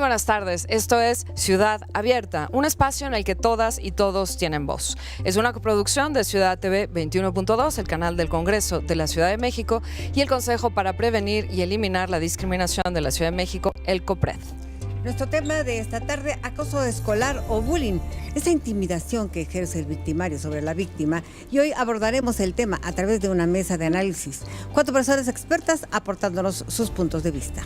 buenas tardes, esto es Ciudad Abierta, un espacio en el que todas y todos tienen voz. Es una coproducción de Ciudad TV 21.2, el canal del Congreso de la Ciudad de México y el Consejo para Prevenir y Eliminar la Discriminación de la Ciudad de México, el COPRED. Nuestro tema de esta tarde, acoso escolar o bullying, esa intimidación que ejerce el victimario sobre la víctima. Y hoy abordaremos el tema a través de una mesa de análisis. 4 personas expertas aportándonos sus puntos de vista.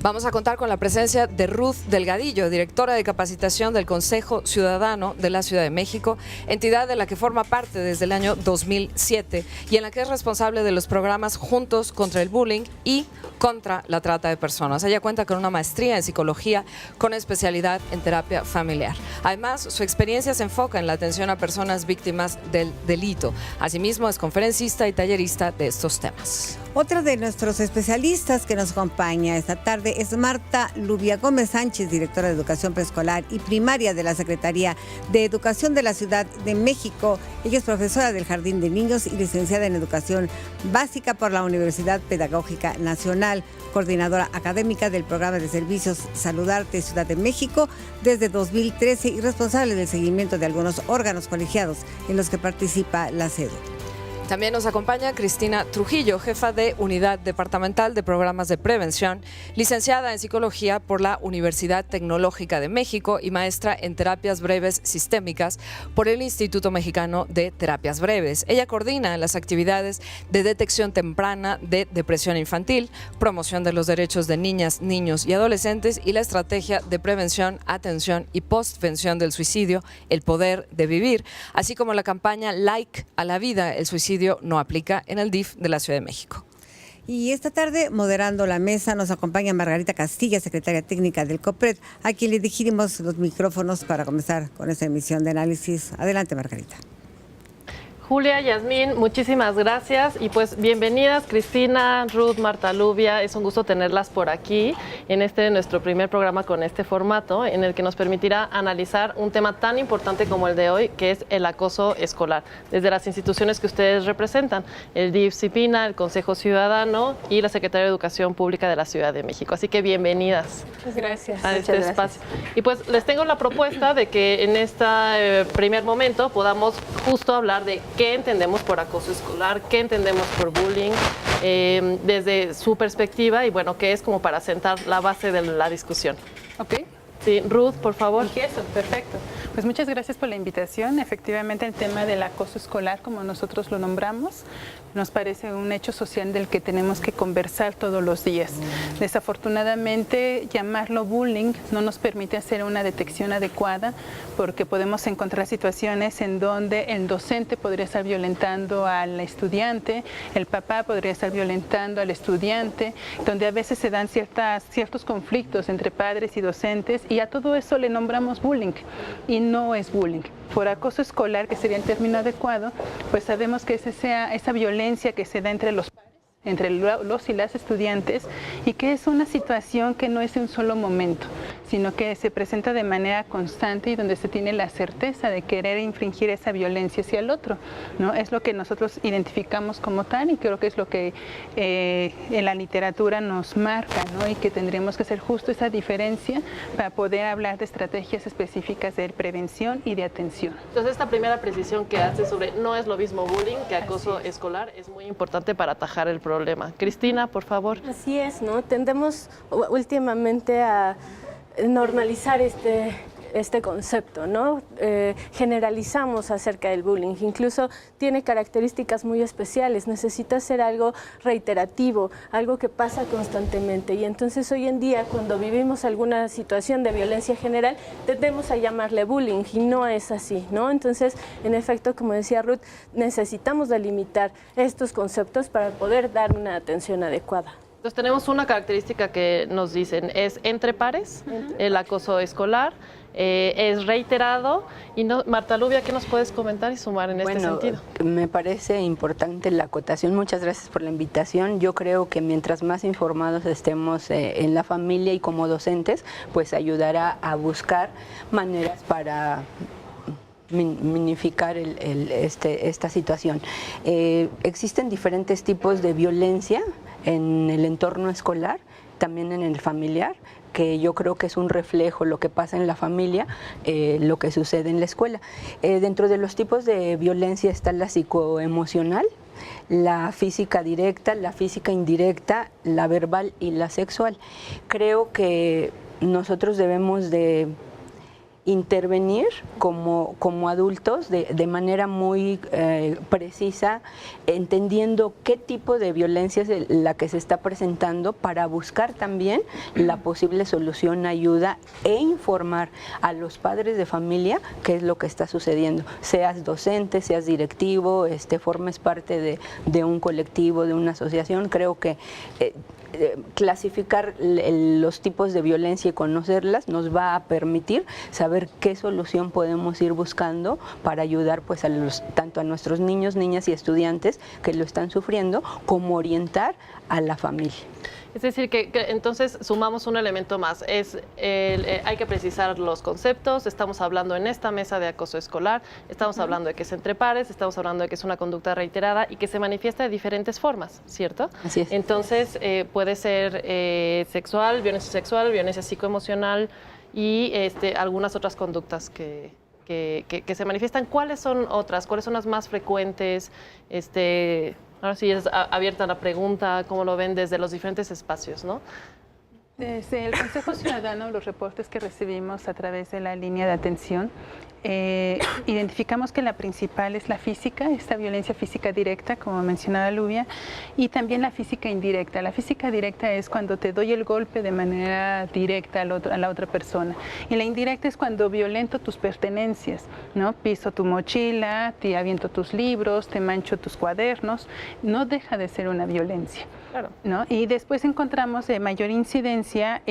Vamos a contar con la presencia de Ruth Delgadillo, directora de capacitación del Consejo Ciudadano de la Ciudad de México, entidad de la que forma parte desde el año 2007 y en la que es responsable de los programas Juntos contra el Bullying y contra la trata de personas. Ella cuenta con una maestría en psicología con especialidad en terapia familiar. Además, su experiencia se enfoca en la atención a personas víctimas del delito. Asimismo, es conferencista y tallerista de estos temas. Otra de nuestros especialistas que nos acompaña esta tarde es Marta Lubia Gómez Sánchez, directora de Educación Preescolar y Primaria de la Secretaría de Educación de la Ciudad de México. Ella es profesora del Jardín de Niños y licenciada en Educación Básica por la Universidad Pedagógica Nacional, coordinadora académica del Programa de Servicios Saludarte Ciudad de México desde 2013 y responsable del seguimiento de algunos órganos colegiados en los que participa la CEDU. También nos acompaña Cristina Trujillo, jefa de Unidad Departamental de Programas de Prevención, licenciada en Psicología por la Universidad Tecnológica de México y maestra en Terapias Breves Sistémicas por el Instituto Mexicano de Terapias Breves. Ella coordina las actividades de detección temprana de depresión infantil, promoción de los derechos de niñas, niños y adolescentes y la estrategia de prevención, atención y postvención del suicidio, el poder de vivir, así como la campaña Like a la vida, el suicidio no aplica en el DIF de la Ciudad de México. Y esta tarde, moderando la mesa, nos acompaña Margarita Castilla, secretaria técnica del COPRED, a quien le dirigimos los micrófonos para comenzar con esta emisión de análisis. Adelante, Margarita. Julia, Yasmín, muchísimas gracias y pues bienvenidas Cristina, Ruth, Marta Lubia, es un gusto tenerlas por aquí en nuestro primer programa con este formato en el que nos permitirá analizar un tema tan importante como el de hoy, que es el acoso escolar, desde las instituciones que ustedes representan, el DIF CIPINA, el Consejo Ciudadano y la Secretaría de Educación Pública de la Ciudad de México. Así que bienvenidas. Gracias. A este espacio. Y pues les tengo la propuesta de que en este primer momento podamos justo hablar de qué entendemos por acoso escolar, qué entendemos por bullying, desde su perspectiva y bueno, qué es como para sentar la base de la discusión. Ok. Sí, Ruth, por favor. Empiezo, perfecto. Pues muchas gracias por la invitación. Efectivamente, el tema del acoso escolar, como nosotros lo nombramos, nos parece un hecho social del que tenemos que conversar todos los días. Desafortunadamente, llamarlo bullying no nos permite hacer una detección adecuada porque podemos encontrar situaciones en donde el docente podría estar violentando al estudiante, el papá podría estar violentando al estudiante, donde a veces se dan ciertos conflictos entre padres y docentes y a todo eso le nombramos bullying y no es bullying. Por acoso escolar, que sería el término adecuado, pues sabemos que esa violencia que se da entre los padres, entre los y las estudiantes, y que es una situación que no es de un solo momento, sino que se presenta de manera constante y donde se tiene la certeza de querer infringir esa violencia hacia el otro, ¿no? Es lo que nosotros identificamos como tal y creo que es lo que en la literatura nos marca, ¿no? Y que tendríamos que hacer justo esa diferencia para poder hablar de estrategias específicas de prevención y de atención. Entonces, esta primera precisión que hace sobre no es lo mismo bullying que acoso escolar es muy importante para atajar el problema. Cristina, por favor. Así es, ¿no? Tendemos últimamente a normalizar este concepto, ¿no? Generalizamos acerca del bullying, incluso tiene características muy especiales, necesita ser algo reiterativo, algo que pasa constantemente y entonces hoy en día cuando vivimos alguna situación de violencia general tendemos a llamarle bullying y no es así, ¿no? Entonces, en efecto, como decía Ruth, necesitamos delimitar estos conceptos para poder dar una atención adecuada. Entonces tenemos una característica que nos dicen, es entre pares, el acoso escolar, es reiterado. Y no, Marta Lubia, ¿qué nos puedes comentar y sumar en este sentido? Me parece importante la acotación. Muchas gracias por la invitación. Yo creo que mientras más informados estemos en la familia y como docentes, pues ayudará a buscar maneras para minificar esta situación. Existen diferentes tipos de violencia en el entorno escolar también en el familiar, que yo creo que es un reflejo lo que pasa en la familia, lo que sucede en la escuela. Dentro de los tipos de violencia está la psicoemocional, la física directa, la física indirecta, la verbal y la sexual. Creo que nosotros debemos de intervenir como adultos de manera muy precisa, entendiendo qué tipo de violencia es la que se está presentando para buscar también la posible solución, ayuda e informar a los padres de familia qué es lo que está sucediendo. Seas docente, seas directivo, formes parte de un colectivo, de una asociación, creo que clasificar los tipos de violencia y conocerlas nos va a permitir saber qué solución podemos ir buscando para ayudar pues tanto a nuestros niños, niñas y estudiantes que lo están sufriendo, como orientar a la familia. Es decir, que entonces sumamos un elemento más, hay que precisar los conceptos, estamos hablando en esta mesa de acoso escolar, estamos hablando de que es entre pares, estamos hablando de que es una conducta reiterada y que se manifiesta de diferentes formas, ¿cierto? Así es. Entonces, puede ser sexual, violencia psicoemocional y algunas otras conductas que se manifiestan. ¿Cuáles son otras? ¿Cuáles son las más frecuentes? Ahora sí es abierta la pregunta, cómo lo ven desde los diferentes espacios, ¿no? Desde el Consejo Ciudadano, los reportes que recibimos a través de la línea de atención, identificamos que la principal es la física, esta violencia física directa, como mencionaba Luvia, y también la física indirecta. La física directa es cuando te doy el golpe de manera directa a la otra persona. Y la indirecta es cuando violento tus pertenencias, ¿no? Piso tu mochila, te aviento tus libros, te mancho tus cuadernos. No deja de ser una violencia. Claro. ¿No? Y después encontramos de mayor incidencia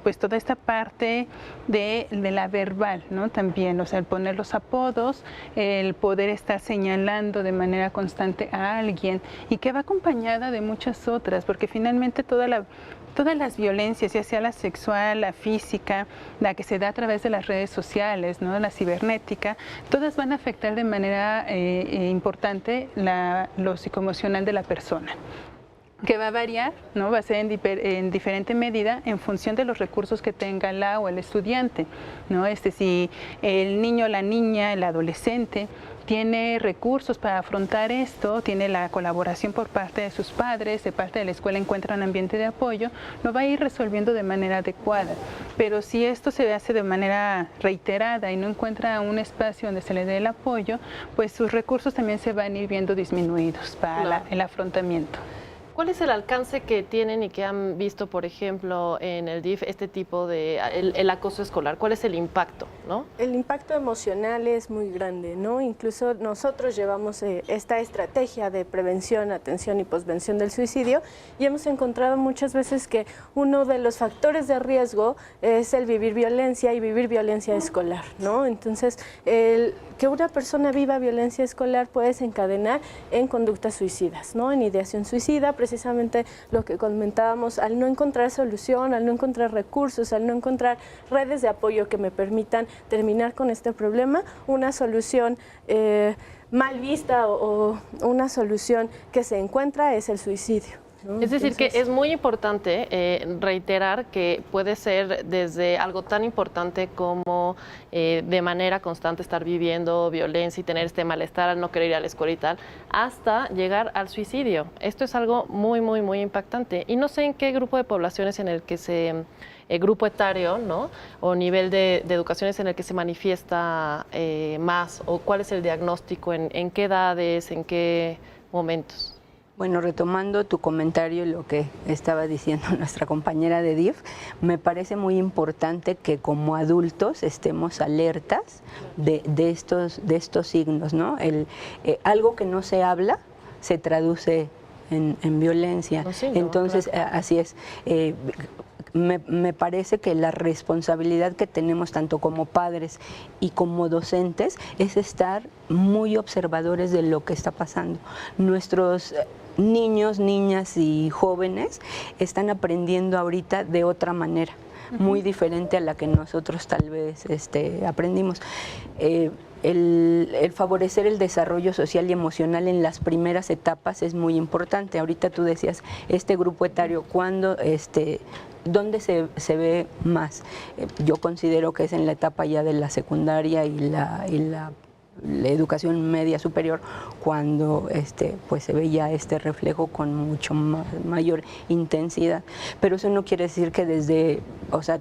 pues toda esta parte de la verbal, ¿no? También, o sea, el poner los apodos, el poder estar señalando de manera constante a alguien y que va acompañada de muchas otras, porque finalmente todas las violencias, ya sea la sexual, la física, la que se da a través de las redes sociales, ¿no? La cibernética, todas van a afectar de manera importante lo psicoemocional de la persona, que va a variar, ¿no? Va a ser en diferente medida en función de los recursos que tenga la o el estudiante, ¿no? Si el niño, la niña, el adolescente tiene recursos para afrontar esto, tiene la colaboración por parte de sus padres, de parte de la escuela encuentra un ambiente de apoyo, lo va a ir resolviendo de manera adecuada. Pero si esto se hace de manera reiterada y no encuentra un espacio donde se le dé el apoyo, pues sus recursos también se van a ir viendo disminuidos para el afrontamiento. ¿Cuál es el alcance que tienen y que han visto, por ejemplo, en el DIF, este tipo de el acoso escolar? ¿Cuál es el impacto, no? El impacto emocional es muy grande, ¿no? Incluso nosotros llevamos esta estrategia de prevención, atención y posvención del suicidio y hemos encontrado muchas veces que uno de los factores de riesgo es el vivir violencia y vivir violencia escolar, ¿no? Entonces, que una persona viva violencia escolar puede desencadenar en conductas suicidas, ¿no? En ideación suicida, precisamente lo que comentábamos, al no encontrar solución, al no encontrar recursos, al no encontrar redes de apoyo que me permitan terminar con este problema, una solución mal vista o una solución que se encuentra es el suicidio. Es decir, que es muy importante reiterar que puede ser desde algo tan importante como de manera constante estar viviendo violencia y tener este malestar al no querer ir a la escuela y tal, hasta llegar al suicidio. Esto es algo muy, muy, muy impactante. Y no sé en qué grupo de poblaciones en el que grupo etario, ¿no? O nivel de educación es en el que se manifiesta más, o cuál es el diagnóstico, en qué edades, en qué momentos. Bueno, retomando tu comentario y lo que estaba diciendo nuestra compañera de DIF, me parece muy importante que como adultos estemos alertas de estos signos, ¿no? Algo que no se habla se traduce en violencia. No, sí, no, entonces, claro. Así es. Me parece que la responsabilidad que tenemos tanto como padres y como docentes es estar muy observadores de lo que está pasando. Nuestros niños, niñas y jóvenes están aprendiendo ahorita de otra manera, muy diferente a la que nosotros tal vez aprendimos. el favorecer el desarrollo social y emocional en las primeras etapas es muy importante. Ahorita tú decías, este grupo etario, ¿cuándo, dónde se ve más? Yo considero que es en la etapa ya de la secundaria y la educación media superior, cuando pues se ve ya este reflejo con mucho mayor intensidad. Pero eso no quiere decir que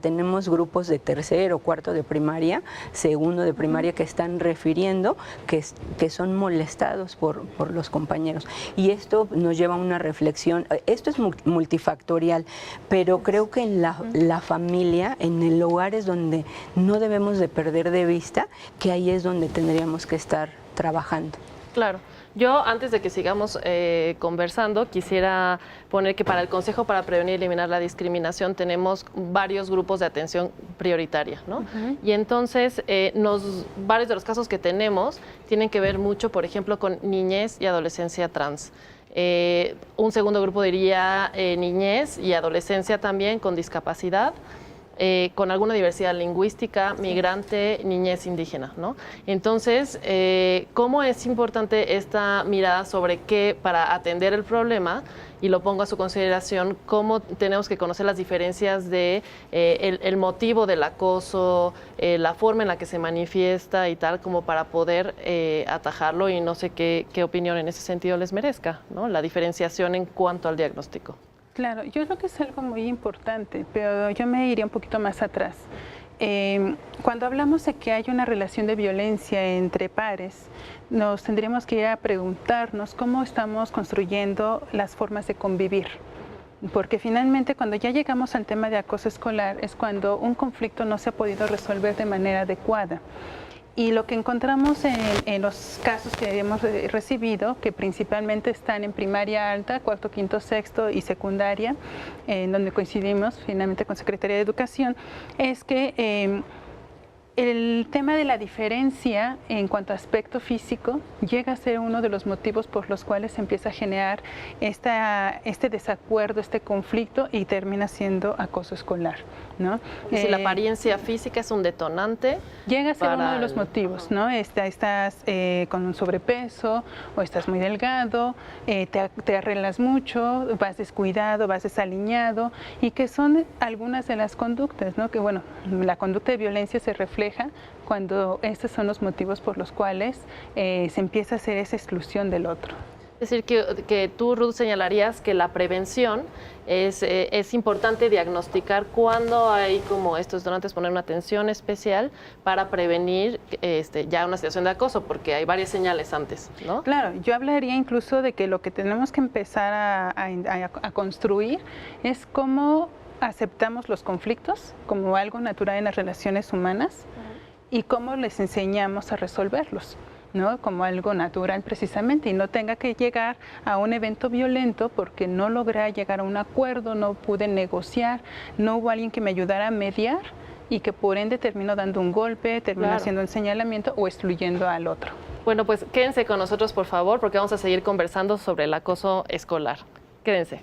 tenemos grupos de tercero, cuarto de primaria, segundo de primaria que están refiriendo que son molestados por los compañeros. Y esto nos lleva a una reflexión. Esto es multifactorial, pero creo que en la familia, en el hogar, es donde no debemos de perder de vista que ahí es donde tendríamos que estar trabajando. Claro. Yo, antes de que sigamos conversando, quisiera poner que para el Consejo para Prevenir y Eliminar la Discriminación tenemos varios grupos de atención prioritaria, ¿no? Y entonces, varios de los casos que tenemos tienen que ver mucho, por ejemplo, con niñez y adolescencia trans. Un segundo grupo diría niñez y adolescencia también con discapacidad. Con alguna diversidad lingüística, migrante, niñez indígena, ¿no? Entonces, ¿cómo es importante esta mirada sobre qué para atender el problema? Y lo pongo a su consideración, cómo tenemos que conocer las diferencias de el motivo del acoso, la forma en la que se manifiesta y tal, como para poder atajarlo, y no sé qué opinión en ese sentido les merezca, ¿no? La diferenciación en cuanto al diagnóstico. Claro, yo creo que es algo muy importante, pero yo me iría un poquito más atrás. Cuando hablamos de que hay una relación de violencia entre pares, nos tendríamos que ir a preguntarnos cómo estamos construyendo las formas de convivir. Porque finalmente, cuando ya llegamos al tema de acoso escolar, es cuando un conflicto no se ha podido resolver de manera adecuada. Y lo que encontramos en los casos que hemos recibido, que principalmente están en primaria alta, cuarto, quinto, sexto y secundaria, en donde coincidimos finalmente con Secretaría de Educación, es que el tema de la diferencia en cuanto a aspecto físico llega a ser uno de los motivos por los cuales se empieza a generar este desacuerdo, este conflicto, y termina siendo acoso escolar, ¿no? Y si la apariencia física es un detonante. Llega a ser uno de los motivos, ¿no? Estás con un sobrepeso o estás muy delgado, te arreglas mucho, vas descuidado, vas desaliñado, y que son algunas de las conductas, ¿no? Que bueno, la conducta de violencia se refleja cuando estos son los motivos por los cuales se empieza a hacer esa exclusión del otro. Es decir, que tú, Ruth, señalarías que la prevención es importante diagnosticar cuando hay como estos detonantes, poner una atención especial para prevenir ya una situación de acoso, porque hay varias señales antes, ¿no? Claro, yo hablaría incluso de que lo que tenemos que empezar a construir es cómo aceptamos los conflictos como algo natural en las relaciones humanas y cómo les enseñamos a resolverlos, ¿no? Como algo natural precisamente, y no tenga que llegar a un evento violento porque no logré llegar a un acuerdo, no pude negociar, no hubo alguien que me ayudara a mediar y que por ende terminó dando un golpe, terminó haciendo un señalamiento o excluyendo al otro. Bueno, pues quédense con nosotros, por favor, porque vamos a seguir conversando sobre el acoso escolar. Quédense.